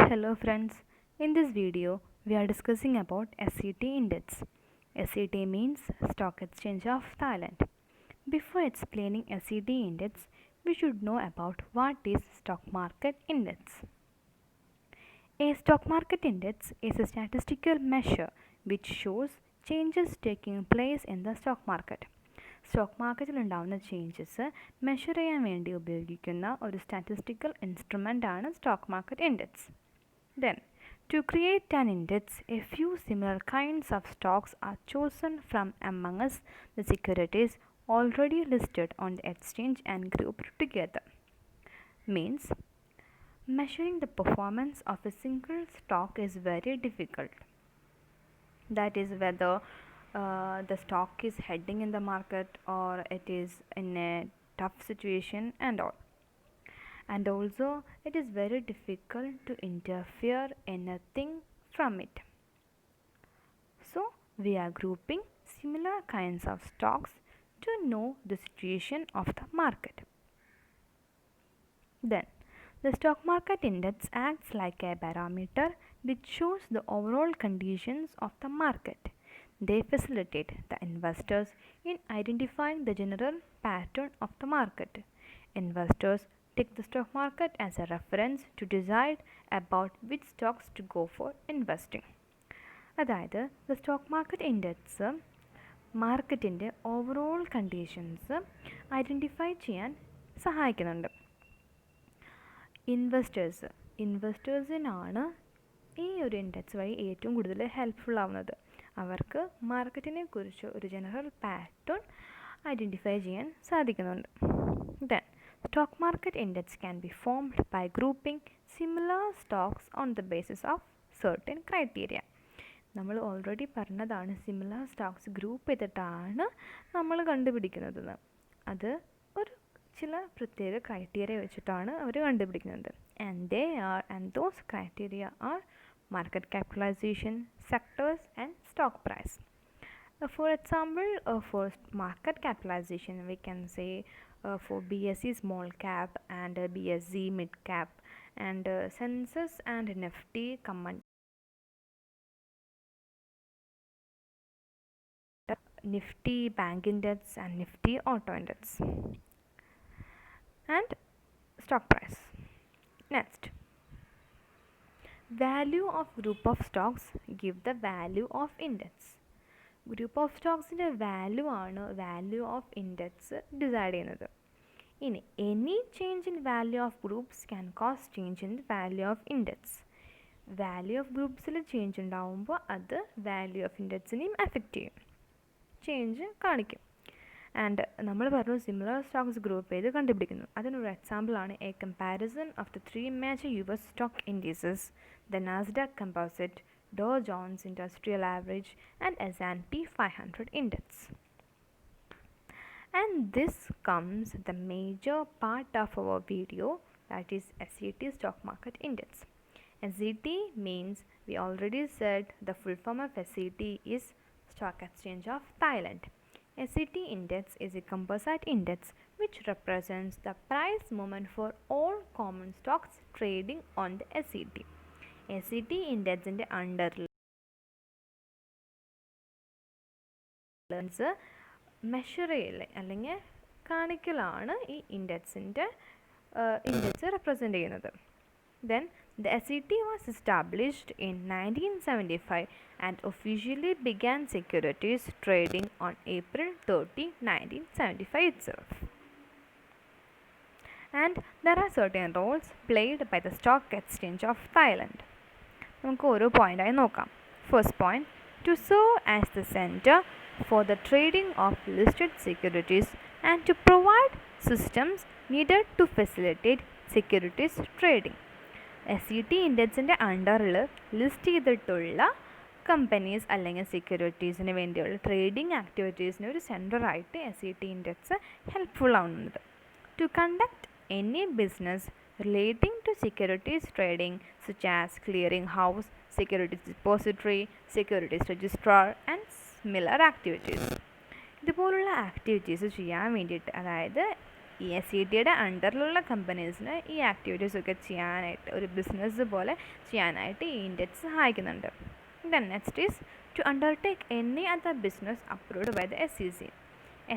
Hello friends, in this video we are discussing about SET index. SET means Stock Exchange of Thailand. Before explaining SET index, we should know about what is stock market index. A stock market index is a statistical measure which shows changes taking place in the stock market. Stock മാർക്കറ്റിൽ ഉണ്ടാകുന്ന changes measure ചെയ്യാൻ വേണ്ടി ഉപയോഗിക്കുന്ന ഒരു statistical instrument ആണ് stock market index. Then, to create an index, a few similar kinds of stocks are chosen from among us the securities already listed on the exchange and grouped together. Means, measuring the performance of a single stock is very difficult. That is whether the stock is heading in the market or it is in a tough situation and all. And also it is very difficult to interfere anything from it. So we are grouping similar kinds of stocks to know the situation of the market. Then the stock market index acts like a barometer which shows the overall conditions of the market. They facilitate the investors in identifying the general pattern of the market. Investors take the stock market as a reference to decide about which stocks to go for investing. അതായത് the stock market index മാർക്കറ്റിൻ്റെ overall conditions identify ചെയ്യാൻ സഹായിക്കുന്നുണ്ട്. ഇൻവെസ്റ്റേഴ്സിനാണ് ഈ ഒരു index വഴി ഏറ്റവും കൂടുതൽ helpful ആവുന്നത്. അവർക്ക് മാർക്കറ്റിനെ കുറിച്ച് ഒരു ജനറൽ പാറ്റേൺ ഐഡൻറ്റിഫൈ ചെയ്യാൻ സാധിക്കുന്നുണ്ട്. Then stock market index can be formed by grouping similar stocks on the basis of certain criteria. നമ്മൾ ഓൾറെഡി പറഞ്ഞതാണ് സിമിലർ സ്റ്റോക്സ് ഗ്രൂപ്പ് ചെയ്തിട്ടാണ് നമ്മൾ കണ്ടുപിടിക്കുന്നതെന്ന്. അത് ഒരു ചില പ്രത്യേക ക്രൈറ്റീരിയ വെച്ചിട്ടാണ് അവർ കണ്ടുപിടിക്കുന്നത്. and those criteria are market capitalization, sectors and stock price. For example, for market capitalization we can say for BSE small cap and BSE mid cap and Census and Nifty command Nifty bank index and Nifty auto index and stock price. Next, value of group of stocks give the value of index. Group of സ്റ്റോക്സിൻ്റെ value of index decide ചെയ്യുന്നത്. ഇനി any change in value of groups can cause change in value of index. Value of ഗ്രൂപ്പ്സിൽ change ഉണ്ടാവുമ്പോൾ അത് value of ഇൻഡെക്സിനെയും effect ചെയ്യും, change കാണിക്കും. And നമ്മൾ പറഞ്ഞു സിമിലർ സ്റ്റോക്സ് ഗ്രൂപ്പ് ചെയ്ത് കണ്ടുപിടിക്കുന്നു. അതിനൊരു എക്സാമ്പിളാണ് a comparison of the 3 major US stock indices, the Nasdaq composite, Dow Jones Industrial Average and S&P 500 Index. And this comes the major part of our video, that is SET Stock Market Index. SET means, we already said the full form of SET is Stock Exchange of Thailand. SET Index is a composite index which represents the price movement for all common stocks trading on the SET. SET ഇൻഡെക്സിൻ്റെ അണ്ടറിൽ measure ചെയ്യൽ അല്ലെങ്കിൽ കാണിക്കലാണ് ഈ index represent ചെയ്യുന്നത്. Then the SET was established in 1975 and officially began securities trading on April 30, 1975 itself. And there are certain roles played by the Stock Exchange of Thailand. നമുക്ക് ഓരോ പോയിൻ്റായി നോക്കാം. First point, to serve as the centre for the trading of listed securities and to provide systems needed to facilitate securities trading. SET ഇൻഡെക്സിൻ്റെ അണ്ടറിൽ list ചെയ്തിട്ടുള്ള companies അല്ലെങ്കിൽ സെക്യൂരിറ്റീസിന് വേണ്ടിയുള്ള trading ആക്ടിവിറ്റീസിന് ഒരു സെൻറ്ററായിട്ട് SET ഇൻഡെക്സ് ഹെൽപ്ഫുൾ ആവുന്നത്. To conduct any business relating to securities trading such as clearing house, securities depository, securities registrar and similar activities. ഇതുപോലുള്ള ആക്ടിവിറ്റീസ് ചെയ്യാൻ വേണ്ടിയിട്ട്, അതായത് ഈ SETയുടെ അണ്ടറിലുള്ള കമ്പനീസിന് ഈ ആക്ടിവിറ്റീസൊക്കെ ചെയ്യാനായിട്ട് ഒരു ബിസിനസ് പോലെ ചെയ്യാനായിട്ട് ഈ ഇൻഡെക്സ് സഹായിക്കുന്നുണ്ട്. Then next is to undertake any other business approved by the SEC.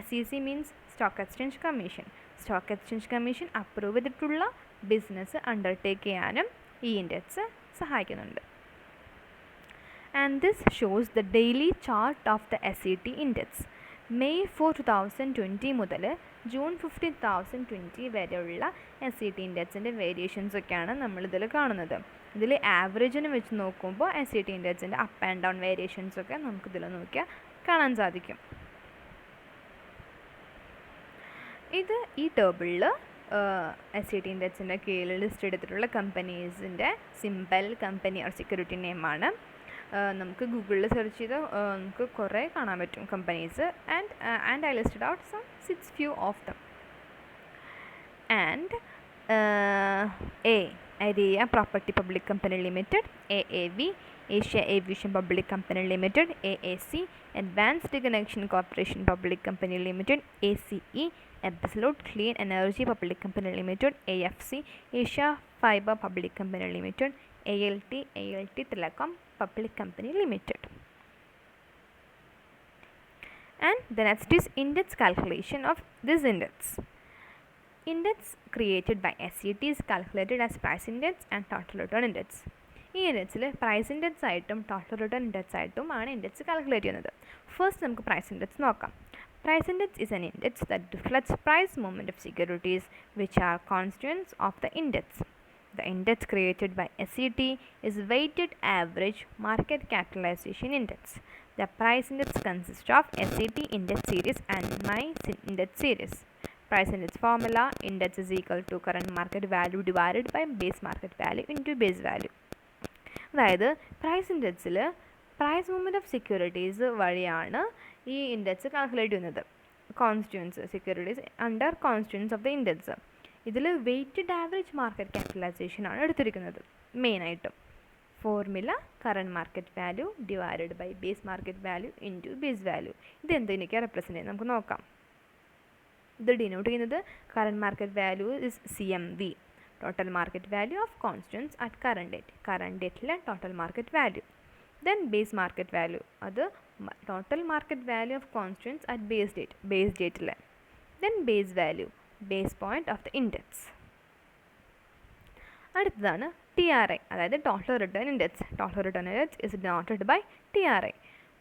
SEC means Stock Exchange Commission. Stock exchange commission approve ചെയ്തിട്ടുള്ള ബിസിനസ് അണ്ടർടേക്ക് ചെയ്യാനും ഈ ഇൻഡെക്സ് സഹായിക്കുന്നുണ്ട്. And this shows the daily chart of the SET index. May 4, 2020 മുതൽ June 15, 2020 വരെയുള്ള SET ഇൻഡെക്സിൻ്റെ വേരിയേഷൻസൊക്കെയാണ് നമ്മളിതിൽ കാണുന്നത്. ഇതിൽ ആവറേജിന് വെച്ച് നോക്കുമ്പോൾ SET ഇൻഡെക്സിൻ്റെ അപ്പ് ആൻഡ് ഡൗൺ വേരിയേഷൻസൊക്കെ നമുക്കിതിൽ നോക്കിയാൽ കാണാൻ സാധിക്കും. ഇത് ഈ ടേബിളിൽ SET ഇൻഡെക്സിൻ്റെ കീഴിൽ ലിസ്റ്റ് എടുത്തിട്ടുള്ള കമ്പനീസിൻ്റെ സിമ്പിൾ കമ്പനി ഓർ സെക്യൂരിറ്റി നെയിമാണ്. നമുക്ക് ഗൂഗിളിൽ സെർച്ച് ചെയ്ത് നമുക്ക് കുറേ കാണാൻ പറ്റും companies. And I listed out some 6 few of them. And Area Property Public Company Limited, AAV, Asia Aviation Public Company Limited, AAC, Advanced Connection Corporation Public Company Limited, ACE, Absolute Clean Energy Public Company Limited, AFC, Asia Fiber Public Company Limited, ALT Telecom Public Company Limited. And the next is index calculation of this index. Index created by SET is calculated as price index and total return index. ഈ ഇൻഡെക്സിൽ price index ആയിട്ടും total return index ആയിട്ടും ആണ് index calculate ചെയ്യുന്നത്. First നമുക്ക് price index നോക്കാം. Price index is an index that reflects price movement of securities which are constituents of the index. The index created by SET is weighted average market capitalization index. The price index consists of SET index series and my index series. Price index formula: index is equal to current market value divided by base market value into base value. അതായത് price ഇൻഡെക്സിൽ price movement of securities വഴിയാണ് ഈ index calculate ചെയ്യുന്നത്. Constituents securities under constituents of the index. ഇതിൽ weighted average market capitalisation ആണ് എടുത്തിരിക്കുന്നത് മെയിനായിട്ടും. Formula current market value divided by base market value into base value. ഇത് എന്തിനൊക്കെയാണ് റെപ്രസെൻറ്റ് ചെയ്യുന്നത് നമുക്ക് നോക്കാം. ഇത് ഡിനോട്ട് ചെയ്യുന്നത് current market value is CMV, total market value of constituents at current ഡേറ്റിലെ total market value. Then base market value, അത് total market value of constituents at base ഡേറ്റിലെ. Then base value, base point of the index. അടുത്തതാണ് TRI, അതായത് total return index. Total return index is denoted by TRI.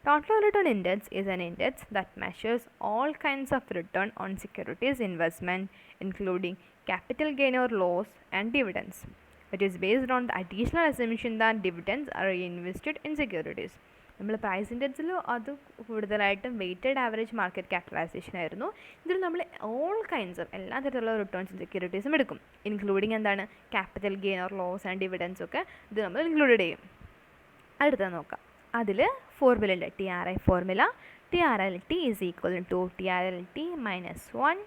Total return index is an index that measures all kinds of return on securities investment, including capital gain or loss and dividends. It is based on the additional assumption that dividends are reinvested in securities. നമ്മൾ price ഇൻഡെക്സിൽ അത് കൂടുതലായിട്ടും weighted average market capitalisation ആയിരുന്നു. ഇതിൽ നമ്മൾ all kinds of എല്ലാ തരത്തിലുള്ള returns സെക്യൂരിറ്റീസും എടുക്കും. Including എന്താണ് capital gain or loss and dividends ഒക്കെ ഇത് നമ്മൾ ഇൻക്ലൂഡ് ചെയ്യും. അടുത്തത് നോക്കാം. അതിൽ ഫോർമുല ഉണ്ട്, TRI formula. TRLT is equal to TRLT -1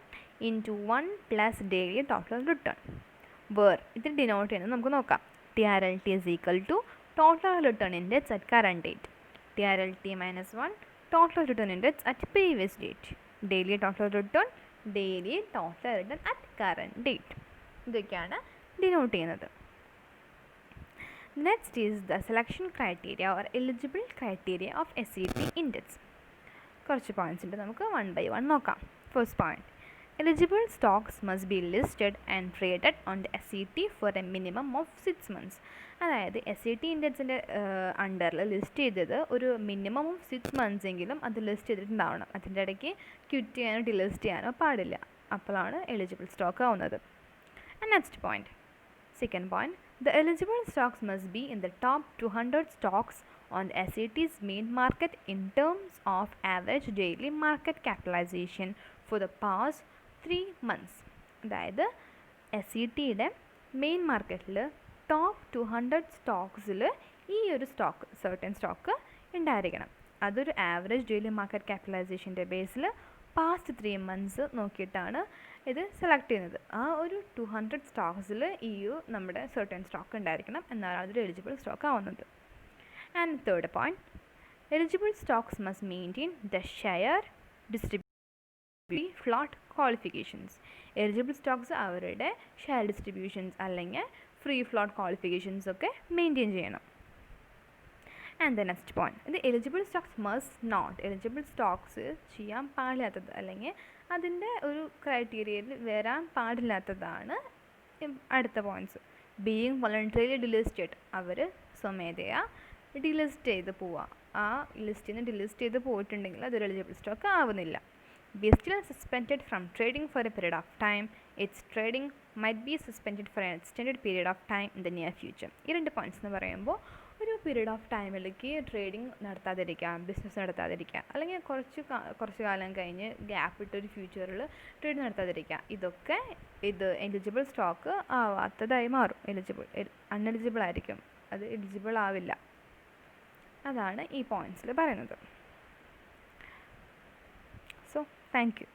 into 1 plus daily total return. ഇത് ഡിനോട്ട് ചെയ്യുന്നത് നമുക്ക് നോക്കാം. TRLT is equal to total return index at current date. TRLT -1 total return index at previous date. Daily total return at current date. ഇതൊക്കെയാണ് denote ചെയ്യുന്നത്. Next is the selection criteria or eligible criteria of SET index. കുറച്ച് points ഉണ്ട്, നമുക്ക് 1 by 1 നോക്കാം. First point, eligible stocks must be listed and traded on the SET for a minimum of 6 months. അതായത് SET ഇൻഡെക്സിൻ്റെ അണ്ടറിൽ list ചെയ്തത് ഒരു minimum of 6 months എങ്കിലും അത് ലിസ്റ്റ് ചെയ്തിട്ടുണ്ടാവണം. അതിൻ്റെ ഇടയ്ക്ക് ക്വിറ്റ് ചെയ്യാനോ ഡിലിസ്റ്റ് ചെയ്യാനോ പാടില്ല. അപ്പോഴാണ് എലിജിബിൾ സ്റ്റോക്ക് ആവുന്നത്. Next point, second point, the eligible stocks must be in the top 200 stocks on the SET's main market in terms of average daily market capitalization for the past 3 months. അതായത് SETയുടെ main മാർക്കറ്റിൽ top 200 സ്റ്റോക്സിൽ ഈ ഒരു certain stock ഉണ്ടായിരിക്കണം. അതൊരു average daily market ക്യാപിറ്റലൈസേഷൻ്റെ ബേസിൽ past 3 months നോക്കിയിട്ടാണ് ഇത് select ചെയ്യുന്നത്. ആ ഒരു 200 സ്റ്റോക്സിൽ നമ്മുടെ സർട്ടൻ സ്റ്റോക്ക് ഉണ്ടായിരിക്കണം, എന്നാണ് അതൊരു എലിജിബിൾ സ്റ്റോക്ക് ആവുന്നത്. And third point, eligible stocks must maintain the share distribution float qualifications. Eligible stocks അവരുടെ ഷെയർ ഡിസ്ട്രിബ്യൂഷൻസ് അല്ലെങ്കിൽ ഫ്രീ ഫ്ലോട്ട് ക്വാളിഫിക്കേഷൻസ് ഒക്കെ മെയിൻറ്റെയിൻ ചെയ്യണം. ആൻഡ് ദ നെക്സ്റ്റ് പോയിന്റ്, ഇത് eligible stocks must not, eligible stocks ചെയ്യാൻ പാടില്ലാത്തത് അല്ലെങ്കിൽ അതിൻ്റെ ഒരു ക്രൈറ്റീരിയയിൽ വരാൻ പാടില്ലാത്തതാണ് അടുത്ത പോയിൻറ്റ്സ്. ബീയിങ് വോളണ്ടറിലി ഡിലിസ്റ്റഡ്, അവർ സ്വമേധയാ ഡിലിസ്റ്റ് ചെയ്ത് പോവുക. ആ ലിസ്റ്റിൽ നിന്ന് ഡിലിസ്റ്റ് ചെയ്ത് പോയിട്ടുണ്ടെങ്കിൽ അതൊരു എലിജിബിൾ സ്റ്റോക്ക് ആവുന്നില്ല. Be still suspended from trading for a period of time, its trading might be suspended for an extended period of time in the near future. ഈ രണ്ട് പോയിൻറ്റ്സ് എന്ന് പറയുമ്പോൾ ഒരു പീരീഡ് ഓഫ് ടൈമിലേക്ക് ട്രേഡിംഗ് നടത്താതിരിക്കുക, business നടത്താതിരിക്കുക, അല്ലെങ്കിൽ കുറച്ച് കാലം കഴിഞ്ഞ് ഗ്യാപ്പ് ഇട്ടൊരു ഫ്യൂച്ചറിൽ ട്രേഡ് നടത്താതിരിക്കുക, ഇതൊക്കെ എലിജിബിൾ സ്റ്റോക്ക് ആവാത്തതായി മാറും. അൺഎലിജിബിൾ ആയിരിക്കും, അത് എലിജിബിൾ ആവില്ല. അതാണ് ഈ പോയിൻറ്റ്സിൽ പറയുന്നത്. So thank you.